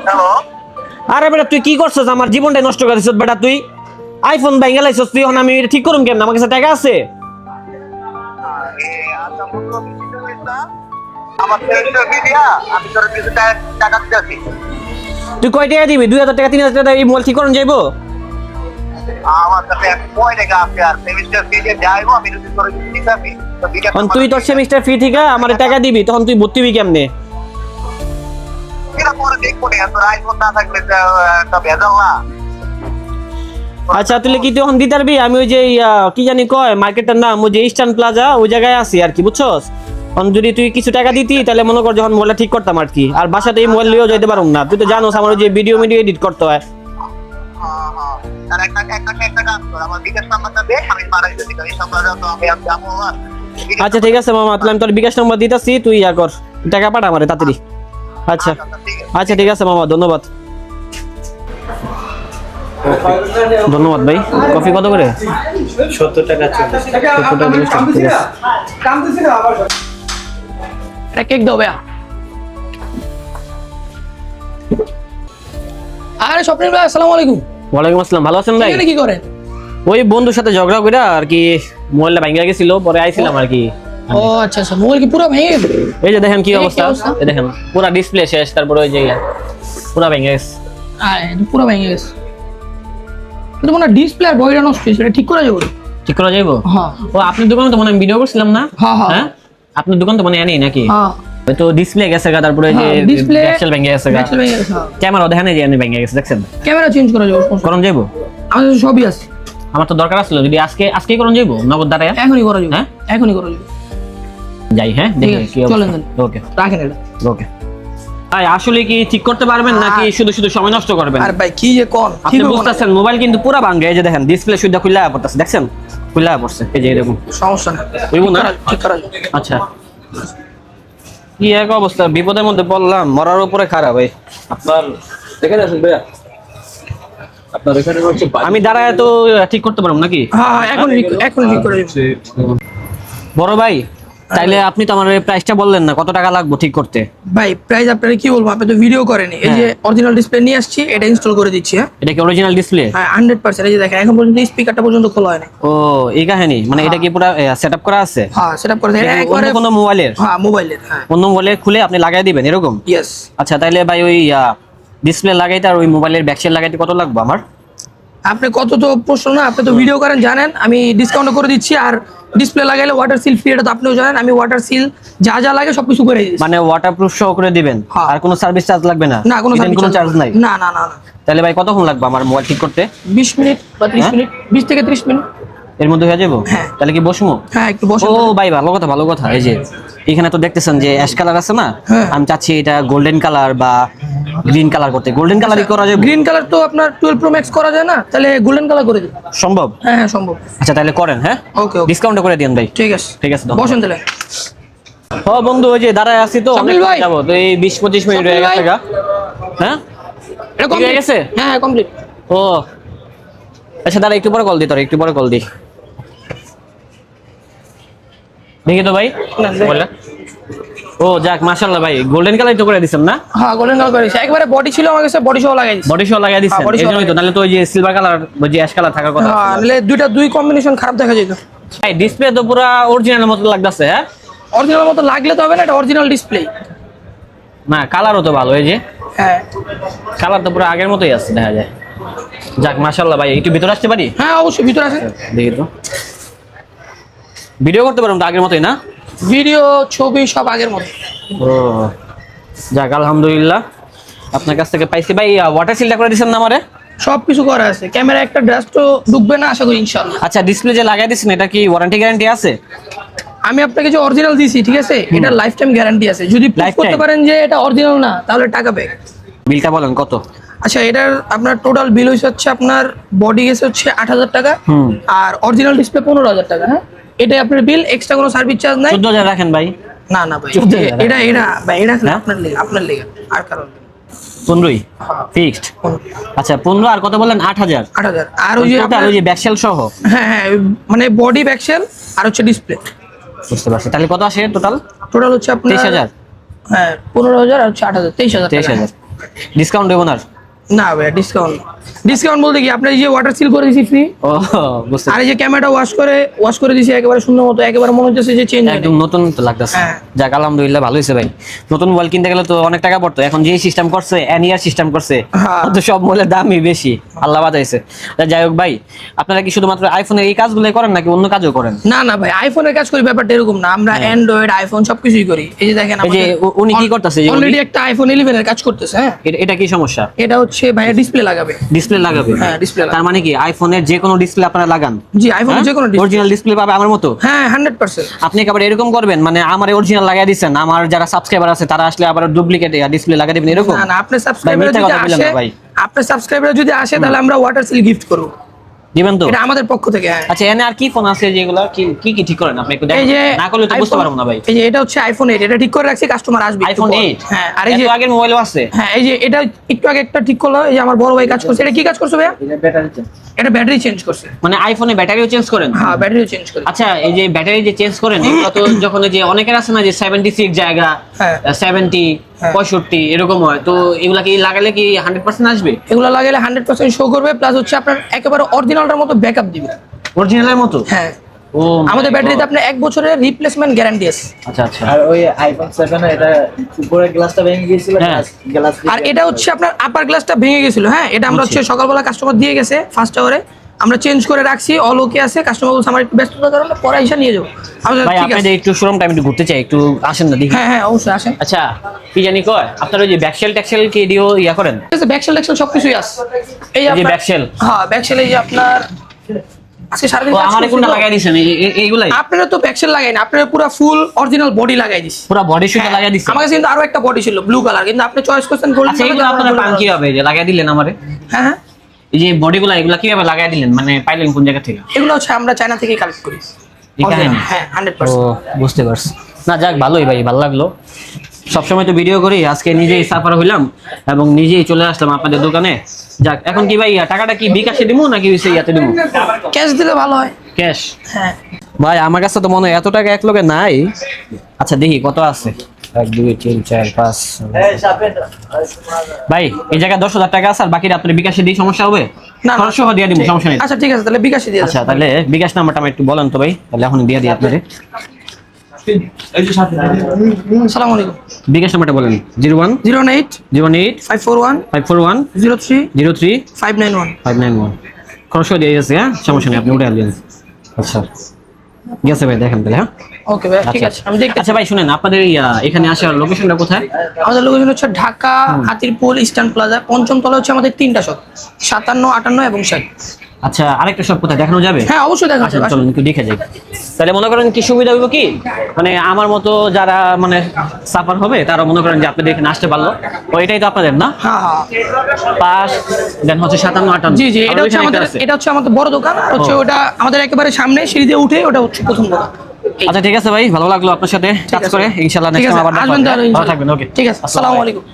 Hello. আরে বেটা তুই কি করছিস? আমার জীবনটাই নষ্ট করে দিছিস বেটা। তুই আইফোন ভাঙা লাইছিস, তুই এখন আমি এটা ঠিক করুম কেমন? আমার কাছে টাকা আছে। আচ্ছা বন্ধু, আমি চিন্তা করছিলাম আমার ফ্রেন্ডের ভিডিও আমি তোর কিছু টাকা দিতেছি। তুই কয় টাকা দিবি? 2000 টাকা 3000 টাকা এই মোবাইল ঠিক করুন যাইবো? আমার কাছে এক কয় টাকা আছে আর সেমিস্টার ফি দিয়ে যাইবো আমি যদি তোর দিতেছি তো বিকাশ এখন তুই তোর সেমিস্টার ফি থেকে আমার টাকা দিবি, তখন তুই ভর্তি হবি কেমনে? কিরা পরে দেখবো না, তোর আইফোন না থাকলে একটা ভেজাল না। আচ্ছা তুই কি তুই এখন দিতে পারবি? আমি ওই যে কি জানি কয় মার্কেটের নাম, ওই যে ইস্টার্ন প্লাজা, ওই জায়গায় আছি আর কি, বুঝছস? এখন যদি তুই কিছু টাকা দিতি তাহলে মনে কর যখন মোবাইলটা ঠিক করতাম আর কি। আর বাসাতে এই মোবাইল নিয়েও যেতে পারুম না, তুই তো জানোস আমার ওই যে ভিডিও এডিট করতে হয়। আর একটা কাজ কর, আমার বিকাশ নাম্বারটা দে, আমি মারাই দিতে এই নাম্বারে তো আমি যাবো। আচ্ছা ঠিক আছে মামা, তাহলে আমি তোর বিকাশ নম্বর দিতেছি, তুই ইয়া কর, টাকা পাঠা আমারে তাড়াতাড়ি। আচ্ছা আচ্ছা ঠিক আছে মামা, ধন্যবাদ। ধন্যবাদ ভাই। কফি কত করে? 70 টাকা 40 টাকা। 70 টাকা 40 টাকা, ঠিক আছে। একটা কেক দাও ভাইয়া। আরে স্বপ্নিল ভাই, আসসালামু আলাইকুম। ওয়ালাইকুম আসসালাম, ভালো আছেন ভাই? এখানে কি করেন? ওই বন্ধুর সাথে ঝগড়া করে আর কি মোবাইলটা ভাঙা গেছিল, পরে আইছিলাম আর কি। ও আচ্ছা আচ্ছা, মোবাইল কি পুরো ভেঙে গেছে? এই যে দেখেন কি এই কি অবস্থা, অবস্থা? এই দেখেন পুরো ডিসপ্লে শেষ, তারপরে ওই যে পুরো ভেঙে গেছে। এটা পুরো ভেঙে গেছে। কিন্তু মনে ডিসপ্লে আর বডিটা নষ্ট হয়েছে, এটা ঠিক করা যাবে? ঠিক করা যাইবো? হ্যাঁ ও আপনার দোকানে তো মনে আমি ভিডিও করছিলাম না? হ্যাঁ হ্যাঁ হ্যাঁ আপনার দোকান তো মনে আনি নাকি? হ্যাঁ ওই তো ডিসপ্লে গেছে গা, তারপরে যে ডিসপ্লে ব্যাকসেল ভেঙে গেছে গা, ব্যাকসেল ভেঙে গেছে। ক্যামেরা দেখেন এই যে এনে ভেঙে গেছে, দেখছেন? ক্যামেরা চেঞ্জ করা যাবে, করণ যাইবো? আমাদের তো সবই আছে। আমার তো দরকার আসলো, যদি আজকেই করণ যাইবো নগদ দাঁড়ায়? এখনই করা যাবে, হ্যাঁ এখনই করা যাবে। যাই, হ্যাঁ ঠিক দেখি আছে, কি চলেন অবস্থা। তাহলে। ওকে রাখেন এটা। ওকে ভাই, আসলে কি ঠিক করতে পারবেন নাকি শুধু শুধু সময় নষ্ট করবেন? আর ভাই কি যে কোন আপনি বুঝতেছেন মোবাইল কিন্তু পুরো ভাঙে, এই যে দেখেন ডিসপ্লে সুদ্ধা খুলে পড়তেছে, দেখছেন? খুলে পড়ছে এই যে এরকম। সমস্যা না, হইবো না? ঠিক করা যাবে। আচ্ছা কি এক অবস্থা, বিপদের মধ্যে পড়লাম, মরার উপরে খারাপ। ভাই আপনার এখানে আসুন ভাইয়া। আপনার এখানে হচ্ছে আমি দাঁড়ায় তো ঠিক করতে পারবো নাকি? হ্যাঁ হ্যাঁ, এখন ঠিক করা যাবে। বড় ভাই তাইলে আপনি তো আমার প্রাইসটা বললেন না, কত টাকা লাগবে ঠিক করতে? ভাই প্রাইস আপনারা কি বলবো, আপনি তো ভিডিও করেনি। এই যে অরিজিনাল ডিসপ্লে নিয়ে আসছি, এটা ইনস্টল করে দিচ্ছি। হ্যাঁ এটা কি অরিজিনাল ডিসপ্লে? হ্যাঁ 100%। এই যে দেখেন এখন পর্যন্ত স্পিকারটা পর্যন্ত খোলা হয় না। ও এই কাহিনী, মানে এটা কি পুরো সেটআপ করা আছে? হ্যাঁ সেটআপ করে দেন। এটা অন্য একবারে কোনো মোবাইলের? হ্যাঁ মোবাইলের। হ্যাঁ অন্য মোবাইলে খুলে আপনি লাগাই দিবেন এরকম? ইয়েস। আচ্ছা তাইলে ভাই ওই ডিসপ্লে লাগাইতে আর ওই মোবাইলের ব্যাকসেল লাগাইতে কত লাগবে আমার? আপনি কত তো প্রশ্ন না, আপনি তো ভিডিও করেন জানেন, আমি ডিসকাউন্ট করে দিচ্ছি। আর ডিসপ্লে লাগাইলে ওয়াটার সিল ফ্রি, এটা তো আপনিও জানেন। আমি ওয়াটার সিল যা যা লাগে সবকিছু করে দিচ্ছি। মানে ওয়াটারপ্রুফ সহ করে দিবেন? হ্যাঁ। আর কোনো সার্ভিস চার্জ লাগবে না? না কোনো কোনো চার্জ নাই? না না না না। তাহলে ভাই কতক্ষণ লাগবে আমার মোবাইল ঠিক করতে? 20 মিনিট বা 30 হ্যাঁ? মিনিট, 20 থেকে 30 মিনিট এর মধ্যে হয়ে যাবো? হ্যাঁ। তাহলে কি বসমু? হ্যাঁ একটু বসুন। ও ভাই ভালো কথা ভালো কথা। এই যে এখানে তো দেখতেছেন যে অ্যাশ কালার আছে না, হ্যাঁ। আমি চাচ্ছি এটা গোল্ডেন কালার বা গ্রিন কালার করতে। গোল্ডেন কালারই করা যাবে? গ্রিন কালার তো আপনার 12 প্রো ম্যাক্স করা যায় না, তাহলে গোল্ডেন কালার করে দিন। সম্ভব? হ্যাঁ হ্যাঁ সম্ভব। আচ্ছা তাহলে করেন। হ্যাঁ ওকে ওকে ডিসকাউন্ট করে দিন ভাই। ঠিক আছে ঠিক আছে, ধন্যবাদ। বসেন তাহলে। ও বন্ধু ওই যে দাঁড়ায় আছি তো, অনেক সাবিল ভাই। যাবো তো, এই 20-25 মিনিট হয়ে সাবিল গেছে ভাই। গা। হ্যাঁ এটা ঠিক হয়ে কমপ্লিট গেছে? হ্যাঁ কমপ্লিট। ও আচ্ছা দাঁড়া একটু পরে কল দি, তোর একটু পরে কল দি। দেখি তো ভাই বললা। ও যাক মাশাআল্লাহ ভাই, গোল্ডেন কালার তো করে দিছেন না? হ্যাঁ গোল্ডেন কালার করেছি। একবারে বডি ছিল আমার কাছে, বডি সহ লাগাই দিছি। বডি সহ লাগাই দিছেন? হ্যাঁ, body সহ এইজন্যই তো, নাহলে তো ওই যে সিলভার কালার ওই যে অ্যাশ কালার থাকার কথা। হ্যাঁ নাহলে দুই কম্বিনেশন খারাপ দেখা যেত। ভাই ডিসপ্লে তো পুরো অরিজিনাল মতো লাগতেছে। হ্যাঁ অরিজিনাল মতো লাগলে তো হবে না, এটা অরিজিনাল ডিসপ্লে। না কালারও তো ভালো, এই যে হ্যাঁ কালার তো পুরো আগের মতোই আছে দেখা যায়। যাক মাশাআল্লাহ ভাই, একটু ভিতরে আসতে পারি? হ্যাঁ অবশ্যই ভিতরে আসেন। দেখি তো, ভিডিও করতে পারলাম তো আগের মতোই না? ভিডিও ছবি সব আগের মতো। ও যাক আলহামদুলিল্লাহ, আপনার কাছ থেকে পাইছি ভাই। ওয়াটার সিলটা করে দিচ্ছেন না আমারে? সবকিছু করা আছে, ক্যামেরা একটা ড্রাস্টও ঢুকবে না আশা করি ইনশাআল্লাহ। আচ্ছা ডিসপ্লে যে লাগাই দিচ্ছেন এটা কি ওয়ারেন্টি গ্যারান্টি আছে? আমি আপনাকে যে অরিজিনাল দিছি ঠিক আছে, এটা লাইফ টাইম গ্যারান্টি আছে। যদি প্রুফ Lifetime? করতে পারেন যে এটা অরিজিনাল না, তাহলে টাকা ব্যাক। বিলটা বলেন কত? আচ্ছা এটার আপনার টোটাল বিল হচ্ছে আপনার বডি গেছে হচ্ছে 8,000 টাকা, আর অরিজিনাল ডিসপ্লে 15,000 টাকা। হ্যাঁ এটাই আপনার বিল, এক্সট্রা কোনো সার্ভিস চার্জ নাই। 14,000 রাখেন ভাই। না না ভাই, 14,000 এটা ভাই এটা হ্যাঁ? আপনার লেগে আর কারণ 15ই ফিক্সড? আচ্ছা 15 আর কত বললেন? 8,000? 8,000। আর ওই যে টোটাল আপনার ওই যে ব্যাকসেল সহ? হ্যাঁ হ্যাঁ মানে বডি ব্যাকসেল আর হচ্ছে ডিসপ্লে। বুঝতে পারছি, তাহলে কত আসে টোটাল? টোটাল হচ্ছে আপনার 23,000? হ্যাঁ 15,000 আর হচ্ছে 8,000, 23,000 টাকা। 23,000। ডিসকাউন্ট দেবো না? না ভাই ডিসকাউন্ট বলতে কি আপনার এই যে ওয়াটার সিল করে দিছি ফ্রি, ও বুঝতে আর এই যে ক্যামেরাটা ওয়াশ করে দিছি একেবারে সুন্দর মতো, একেবারে মনে হচ্ছে যে চেঞ্জ একদম নতুন তো লাগতেছে। হ্যাঁ। যাক আলহামদুলিল্লাহ ভালো হয়েছে ভাই। নতুন মোবাইল কিনতে গেলে তো অনেক টাকা পড়তো, এখন যে সিস্টেম করছে এনিয়ার সিস্টেম করছে, হ্যাঁ। তো সব মোবাইলের দামই বেশি, আল্লাহ বাঁচাইছে। তা যাই হোক ভাই, আপনারা কি শুধুমাত্র আইফোনের এই কাজগুলোই করেন নাকি অন্য কাজও করেন? না ভাই আইফোনের কাজ করি ব্যাপারটা এরকম না, আমরা অ্যান্ড্রয়েড আইফোন সবকিছুই করি। এই যে দেখেন এই যে উনি কি করতেছে, অলরেডি একটা আইফোন 11 এর কাজ করতেছে। হ্যাঁ এটা কি সমস্যা? এটা হচ্ছে ভাইয়া ডিসপ্লে লাগাবে। ডিসপ্লে লাগাবে? হ্যাঁ, ডিসপ্লে লাগাবে। তার মানে কি আইফোনের যে কোনো ডিসপ্লে আপনারা লাগান? জি আইফোনের যে কোনো অরিজিনাল ডিসপ্লে পাবে আমার মতো? হ্যাঁ 100%। আপনি কি আবার এরকম করবেন মানে আমার অরিজিনাল লাগাই দিচ্ছেন, আমার যারা সাবস্ক্রাইবার আছে তারা আসলে আবার ডুপ্লিকেট ডিসপ্লে লাগাই দিবেন এরকম? না আপনার ভাই, সাবস্ক্রাইবার মিথ্যা যদি কথা বললেন আসে, না ভাই। আপনার সাবস্ক্রাইবার যদি আসে তাহলে আমরা ওয়াটার সিল গিফট করব, দিবেন তো? এটা আমাদের পক্ষ থেকে। হ্যাঁ আচ্ছা, এনে আর কি ফোন আছে যেগুলো কি কি ঠিক করেন আপনি একটু এই দেখেন, যে না করলে তো বুঝতে পারবো না ভাই। এই যে এটা হচ্ছে আইফোন 8, এটা ঠিক করে রাখছি, কাস্টমার আসবে একটু আইফোন পর। 8? হ্যাঁ আর এই যে আগের মোবাইলও আছে? হ্যাঁ এই যে এটা একটু আগে একটা ঠিক করলো, এই যে আমার বড় ভাই কাজ করছে। এটা কি কাজ করছে ভাইয়া? এটা ব্যাটারি চেঞ্জ করছে। মানে আইফোনে ব্যাটারিও চেঞ্জ করেন? হ্যাঁ ব্যাটারি চেঞ্জ করে। আচ্ছা, এই যে ব্যাটারি যে চেঞ্জ করেন এগুলো তো যখন এই যে অনেকের আছে না যে 76 জায়গা, হ্যাঁ। 70, হ্যাঁ। 65 এরকম হয়, তো এগুলা কি লাগালে কি 100% আসবে? এগুলো লাগাইলে 100% শো করবে, প্লাস হচ্ছে আপনার একেবারে অরিজিনালটার মতো ব্যাকআপ দিবে। অরিজিনালের মতো? হ্যাঁ ও আমাদের ব্যাটারিতে আপনার 1 বছরের রিপ্লেসমেন্ট গ্যারান্টি আছে। আচ্ছা আচ্ছা। আর ওই আইফোন 7 এটা উপরের গ্লাসটা ভেঙে গিয়েছিল, হ্যাঁ। গ্লাস আর এটা হচ্ছে আপনার আপার গ্লাসটা ভেঙে গেছিল। হ্যাঁ এটা আমরা হচ্ছে সকালবেলা কাস্টমার দিয়ে গেছে ফার্স্ট আওয়ারে, আমরা চেঞ্জ করে রাখছি, অল ওকে আছে। কাস্টমার বলছে আমার একটু ব্যস্ততার কারণে পরে এসে নিয়ে যাও। আমরা ভাই ঠিক আছে। আপনাদের একটু শোরুম টাইম একটু ঘুরতে চাই, একটু আসেন না দেখি। হ্যাঁ অবশ্যই আসেন। আচ্ছা, কি জানি কয় আপনার ওই যে ব্যাকসেল ট্যাক্সেল কি দিও ইয়া করেন? ঠিক আছে ব্যাকসেল ট্যাক্সেল সবকিছুই আছে। এই যে আপনার ব্যাকসেল? হ্যাঁ ব্যাকসেল এই যে আপনার আজকে সারাদিন ও কাজ আমারে করছি কোনটা তো। লাগাই দিছেন এইগুলাই? আপনারা তো ব্যাকসেল লাগাই না, আপনারা পুরো ফুল অরিজিনাল বডি লাগাই দিছি। পুরো বডি সুটা লাগাই দিছেন? আমার কাছে কিন্তু আরো একটা বডি ছিল ব্লু কালার, কিন্তু আপনি চয়েস করছেন গোল্ডেন আচ্ছা, এগুলো আপনারা পান কি হবে যে লাগাই দিলেন আমারে? হ্যাঁ এই যে বডিগুলো এগুলা কিভাবে লাগাই দিলেন, মানে পাইলেন কোন জায়গা থেকে? এগুলো হচ্ছে আমরা চায়না থেকে কালেক্ট করি। এখানে? হ্যাঁ ও 100%। বুঝতে পারছি। না যাক, ভালোই ভাই, ভালো লাগলো। সবসময় তো ভিডিও করি, আজকে নিজেই সাফার হইলাম এবং নিজেই চলে আসলাম আপনাদের দোকানে। যাক, এখন কি ভাই টাকাটা কি বিকাশে দিবো নাকি ইয়াতে দিবো? ক্যাশ দিলে ভালো হয়। ক্যাশ? হ্যাঁ ভাই আমার কাছে তো মনে হয় এত টাকা এক লোকে নাই। আচ্ছা দেখি কত আছে। 1 2 3 4 5। ভাই এই জায়গায় 10,000 টাকা আছে, আর বাকিটা আপনি বিকাশে দিই, সমস্যা হবে? না, না। খরচ দিয়ে দিব, সমস্যা নেই। আচ্ছা ঠিক আছে তাহলে বিকাশে দিয়ে আচ্ছা তাহলে বিকাশ নাম্বারটা আমি একটু বলেন তো ভাই, তাহলে এখন দিয়ে দিই আপনারে। আসসালামু আলাইকুম। বিকাশ নাম্বারটা বলেন। 01 08 08 541 541 03 03 591। 591। খরচ দিয়ে গেছে, হ্যাঁ সমস্যা নেই, আপনি উঠে আসলেন। আচ্ছা গেছে ভাই, দেখেন তাহলে। হ্যাঁ ওকে ভাই ঠিক আছে আমি দেখতে। আচ্ছা ভাই শুনেন, আপনাদের এখানে আসার লোকেশনটা কোথায়? আমাদের লোকেশন হচ্ছে ঢাকা হাতিরপুল ইস্টার্ন প্লাজা, 5ম তলা হচ্ছে আমাদের 3টা শপ, 57, 58 এবং 60। আচ্ছা, আরেকটা সব কোথায় দেখানো যাবে? হ্যাঁ অবশ্যই দেখা আচ্ছা যাবে। চলুন একটু দেখে যাই। তাহলে মনে করেন কি সুবিধা হইব কি, মানে আমার মতো যারা মানে সাফার হবে তারা মনে করেন যে আপনাদের এখানে আসতে পারলো, ওইটাই তো আপনাদের না? হ্যাঁ হ্যাঁ পাঁচ দেন হচ্ছে 57 58। জি জি এটা হচ্ছে আমাদের, এটা হচ্ছে আমাদের বড় দোকান, আর হচ্ছে ওটা আমাদের একেবারে সামনে সিঁড়ি দিয়ে উঠে ওটা হচ্ছে প্রথম দোকান। আচ্ছা ঠিক আছে ভাই, ভালো লাগলো আপনার সাথে কাজ করে। ইনশাআল্লাহ ঠিক নেক্সট আছে টাইম আবার দেখা আসবেন হবে। তাহলে ভালো ইনশাআল্লাহ। থাকবেন। ওকে, ঠিক আছে আসসালামু আলাইকুম।